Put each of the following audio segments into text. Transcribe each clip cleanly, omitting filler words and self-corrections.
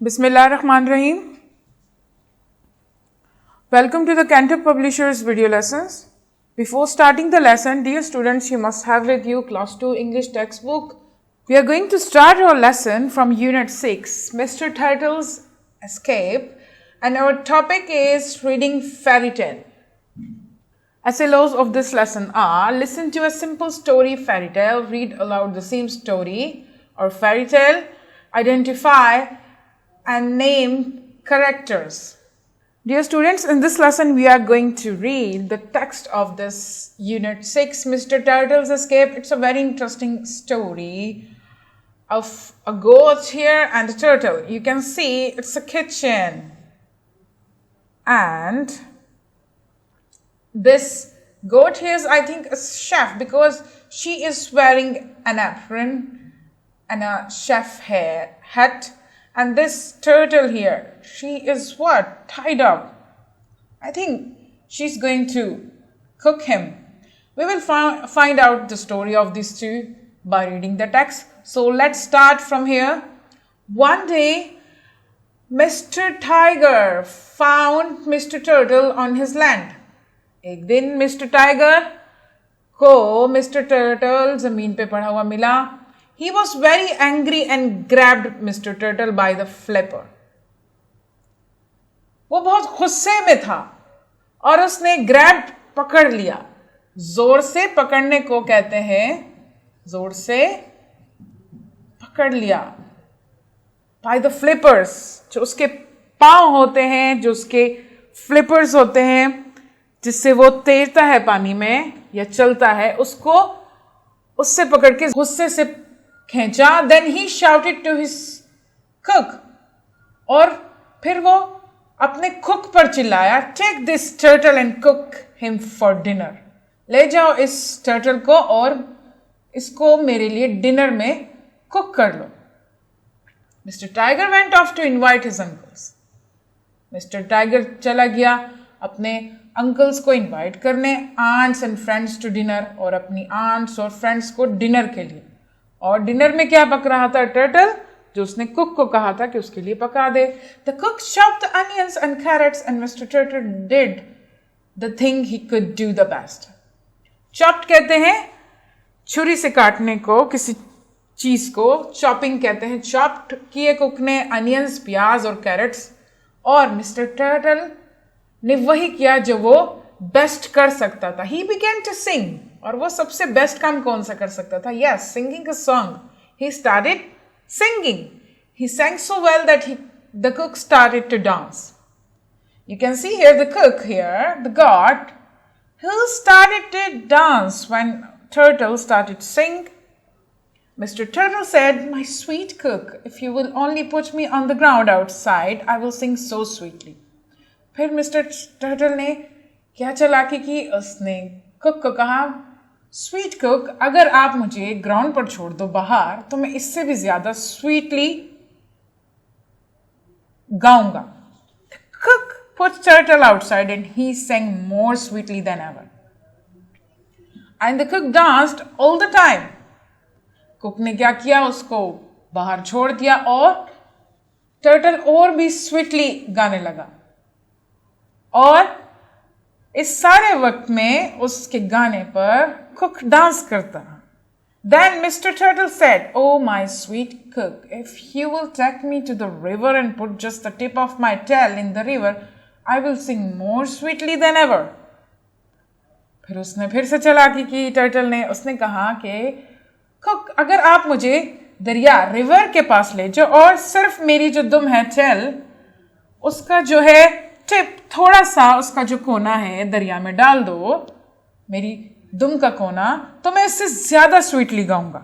Bismillahirrahmanirrahim. Welcome to the Cantor Publishers video lessons. Before starting the lesson, dear students, you must have with you class 2 English textbook. We are going to start our lesson from unit 6, Mr. Turtle's Escape, and our topic is reading fairy tale. SLOs of this lesson are: listen to a simple story fairy tale, read aloud the same story or fairy tale, identify and name characters. Dear students, in this lesson we are going to read the text of this unit 6, Mr. Turtle's Escape. It's a very interesting story of a goat here and a turtle. You can see it's a kitchen, and this goat here is, I think, a chef because she is wearing an apron and a chef hat. And this turtle here, she is what? Tied up. I think she's going to cook him. We will find out the story of these two by reading the text. So let's start from here. One day, Mr. Tiger found Mr. Turtle on his land. एक दिन Mr. Tiger को Mr. Turtle ज़मीन पे पड़ा हुआ मिला. He was very angry and grabbed Mr. Turtle by the flipper. वो बहुत गुस्से में था और उसने grab पकड़ लिया. जोर से पकड़ने को कहते हैं, जोर से पकड़ लिया. By the flippers, जो उसके पांव होते हैं, जो उसके flippers होते हैं, जिससे वो तैरता है पानी में या चलता है, उसको उससे पकड़ के गुस्से से खींचा. Then he shouted to his cook, और फिर वो अपने कुक पर चिल्लाया, take this turtle and cook him for dinner. ले जाओ इस टर्टल को और इसको मेरे लिए डिनर में कुक कर लो. Mr. Tiger went off to invite his uncles. Mr. Tiger चला गया अपने अंकल्स को इनवाइट करने, aunts and friends to dinner, और अपनी आंट्स और फ्रेंड्स को डिनर के लिए. और डिनर में क्या पक रहा था? टर्टल, जो उसने कुक को कहा था कि उसके लिए पका दे. The cook chopped the onions and carrots and Mr. Turtle did the thing he could do the best. Chopped कहते हैं छुरी से काटने को, किसी चीज को चॉपिंग कहते हैं. चॉप्ड किए कुक ने अनियंस, प्याज और कैरेट्स, और मिस्टर टर्टल ने वही किया जो वो बेस्ट कर सकता था. He began to sing. और वो सबसे बेस्ट काम कौन सा कर सकता था? Yes, singing a song. He started singing. He sang so well that the cook started to dance. You can see here the cook here, the goat, who started to dance when Turtle started to sing. Mr. Turtle said, "My sweet cook, if you will only put me on the ground outside, I will sing so sweetly." फिर mister Turtle ने क्या चालाकी की, उसने cook को कहा, sweet cook, अगर आप मुझे ग्राउंड पर छोड़ दो बाहर, तो मैं इससे भी ज्यादा स्वीटली गाऊंगा. Cook put turtle outside and he sang more sweetly than ever. And the cook danced all the time. Cook ने क्या किया? उसको बाहर छोड़ दिया और टर्टल और भी स्वीटली गाने लगा. और इस सारे वक्त में उसके गाने पर कुक डांस करता. Then Mr. Turtle said, "Oh my sweet cook, if you will take me to the river and put just the tip of my tail in the river, I will sing more sweetly than ever." फिर उसने फिर से चालाकी की turtle ने. उसने कहा कि कुक, अगर आप मुझे दरिया रिवर के पास ले जाओ और सिर्फ मेरी जो दुम है टेल, उसका जो है टिप, थोड़ा सा उसका जो कोना है दरिया में डाल दो, मेरी दुम का कोना, तो मैं इससे ज्यादा sweetly गाऊंगा.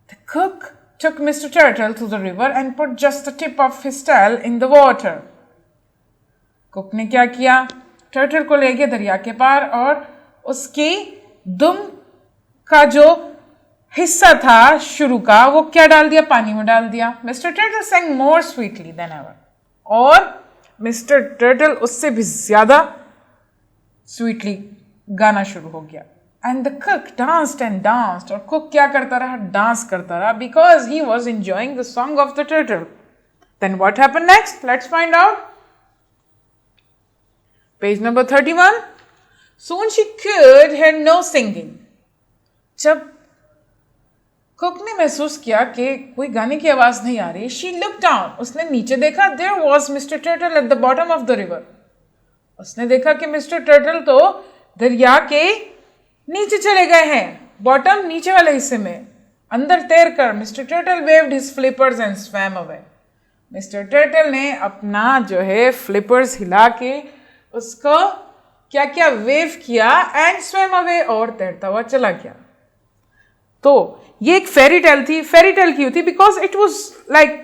The cook took Mr. Turtle to the river and put just the tip of his tail in the water. Cook ने क्या किया? टर्टल को ले गया दरिया के पार और उसकी दुम का जो हिस्सा था शुरू का, वो क्या डाल दिया? पानी में डाल दिया. Mr. Turtle sang more sweetly than ever. और मिस्टर टर्टल उससे भी ज्यादा स्वीटली गाना शुरू हो गया. And the cook danced and danced, और कुक क्या करता रहा? डांस करता रहा, because he was enjoying the song of the turtle. Then what happened next? Let's find out. Page number 31. Soon she could hear no singing. जब cook ने महसूस किया कि कोई गाने की आवाज नहीं आ रही, शी लुक डाउन, उसने नीचे देखा, there was Mister Turtle at the bottom of the river. उसने देखा कि मिस्टर टर्टल तो दरिया के नीचे चले गए हैं, बॉटम नीचे वाले हिस्से में. अंदर तैर कर mister turtle waived his flippers and swum away. Mister Turtle ने अपना जो है फ्लिपर्स हिला के उसको क्या क्या वेव किया एंड स्वैम अवे, और तैरता हुआ चला गया. तो ये एक फेरी टेल थी. फेरी टेल क्यों थी? Because it was like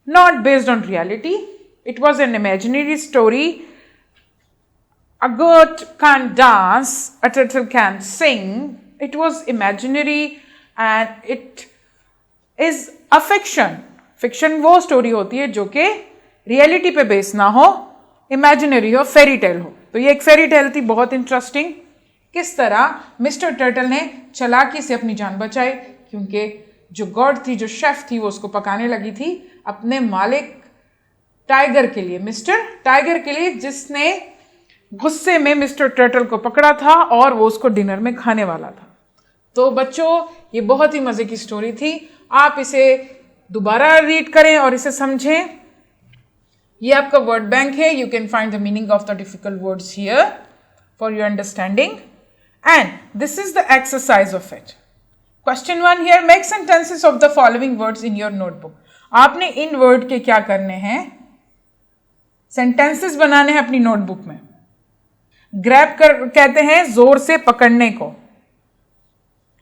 not based on reality, it was an imaginary story. A goat can't dance, a turtle can't sing. It was imaginary and it is a fiction. Fiction वो story होती है जो कि reality पे base ना हो, imaginary हो, fairy tale हो. तो ये एक फेरी टेल थी, बहुत इंटरेस्टिंग. किस तरह मिस्टर टर्टल ने चालाकी से अपनी जान बचाई, क्योंकि जो गॉड थी, जो शेफ थी, वो उसको पकाने लगी थी अपने मालिक टाइगर के लिए, मिस्टर टाइगर के लिए, जिसने गुस्से में मिस्टर टर्टल को पकड़ा था और वो उसको डिनर में खाने वाला था. तो बच्चों, ये बहुत ही मजे की स्टोरी थी. आप इसे दोबारा रीड करें और इसे समझें. ये आपका वर्ड बैंक है. You can find the meaning of the difficult words here for your understanding. And this is the exercise of it. Question 1 here, make sentences of the following words in your notebook. आपने इन word के क्या करने हैं? Sentences बनाने हैं अपनी notebook में. Grab कर कहते हैं जोर से पकड़ने को.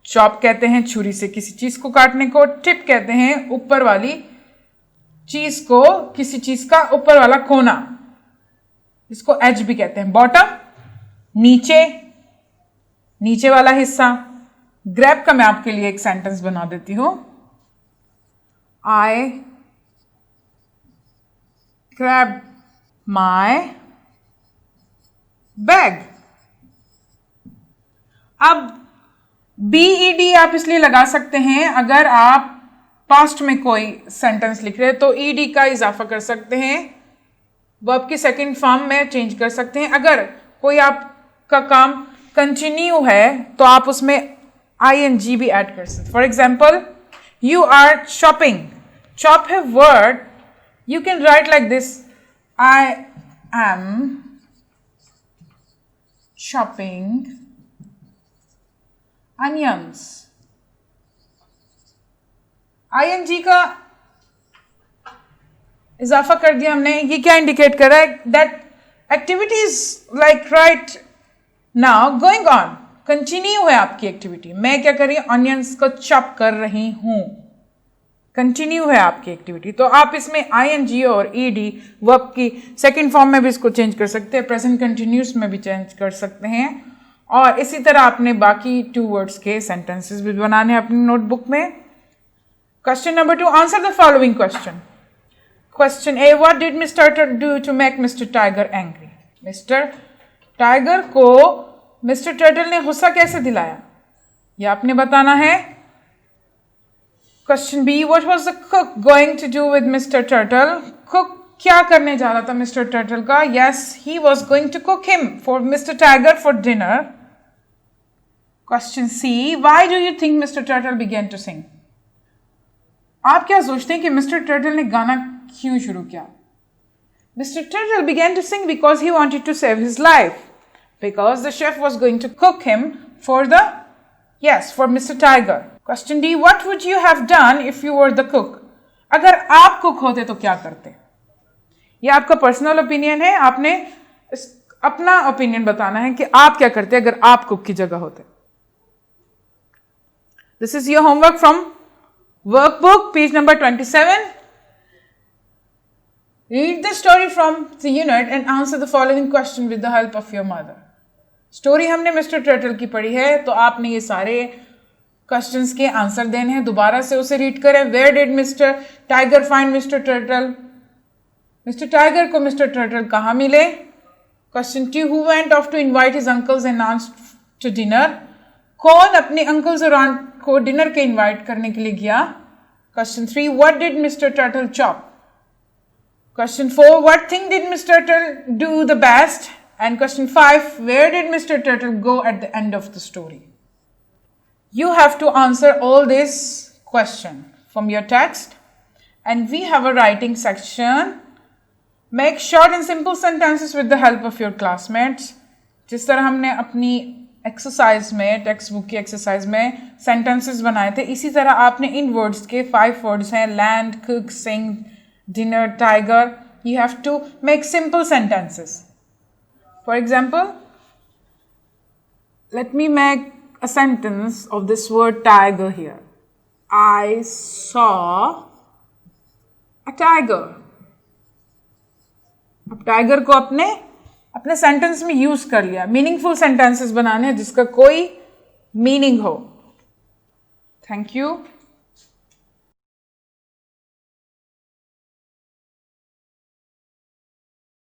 चॉप कहते हैं छुरी से किसी चीज को काटने को. टिप कहते हैं ऊपर वाली चीज को, किसी चीज का ऊपर वाला कोना, इसको एज भी कहते हैं. बॉटम नीचे, नीचे वाला हिस्सा. ग्रैब का मैं आपके लिए एक सेंटेंस बना देती हूं. आई ग्रैब माई बैग. अब BED आप इसलिए लगा सकते हैं अगर आप पास्ट में कोई सेंटेंस लिख रहे हैं तो ED का इजाफा कर सकते हैं, वर्ब की सेकंड फॉर्म में चेंज कर सकते हैं. अगर कोई आपका काम कंटिन्यू है तो आप उसमें ING भी ऐड कर सकते. For example, you are shopping. Shop है word, you can write like this, I am shopping onions. ING का इजाफा कर दिया हमने. ये क्या इंडिकेट कर रहा है? That activity is like right now going on, continue है आपकी एक्टिविटी. मैं क्या कर रही हूं? ऑनियंस को चॉप कर रही हूं. कंटिन्यू है आपकी एक्टिविटी. तो आप इसमें ING और ED वर्ब की सेकंड फॉर्म में भी इसको चेंज कर सकते हैं, प्रेजेंट कंटिन्यूस में भी चेंज कर सकते हैं. और इसी तरह आपने बाकी 2 वर्ड्स के सेंटेंसेस भी बनाने हैं अपनी नोटबुक में. Question number 2, answer the following question. Question A, what did Mister Turtle do to make Mister Tiger angry. Mister Tiger को मिस्टर टर्टल ने गुस्सा कैसे दिलाया, यह आपने बताना है. Question B, what was the cook going to do with Mr. Turtle? Cook क्या करने जा रहा था Mr. Turtle का? Yes, he was going to cook him for Mr. Tiger for dinner. Question C, why do you think Mr. Turtle began to sing? आप क्या सोचते हैं कि Mr. Turtle ने गाना क्यों शुरू किया? Mr. Turtle began to sing because he wanted to save his life. Because the chef was going to cook him for Mr. Tiger. Question D, what would you have done if you were the cook? अगर आप cook होते तो क्या करते? ये आपका personal opinion है. आपने अपना ओपिनियन बताना है कि आप क्या करते अगर आप कुक की जगह होते. This is your homework from workbook, page number 27. Read the story from the unit and answer the following question with the help of your mother. Story हमने मिस्टर टर्टल की पढ़ी है, तो आपने ये सारे क्वेश्चंस के आंसर देने हैं. दोबारा से उसे रीड करें. Where did Mister Tiger find Mister Turtle. Mister Tiger को मिस्टर टर्टल कहाँ मिले. Question 2, who went off to invite his uncles and aunts to dinner. कौन अपने अंकल्स और आंट को डिनर के इनवाइट करने के लिए गया. Question 3, what did Mister turtle chop. Question 4, what thing did Mr. Turtle do the best? And question 5, where did Mr. Turtle go at the end of the story? You have to answer all this question from your text, and we have a writing section. Make short and simple sentences with the help of your classmates. जिस तरह हमने अपनी exercise में, text book की exercise में sentences बनाए थे, इसी तरह आपने इन वर्ड्स के 5 वर्ड्स हैं, land, cook, sing, dinner, tiger. You have to make simple sentences. For example, let me make a sentence of this word tiger here. I saw a tiger. अब tiger को अपने सेंटेंस में use कर लिया. Meaningful sentences बनाने हैं जिसका कोई मीनिंग हो. Thank you.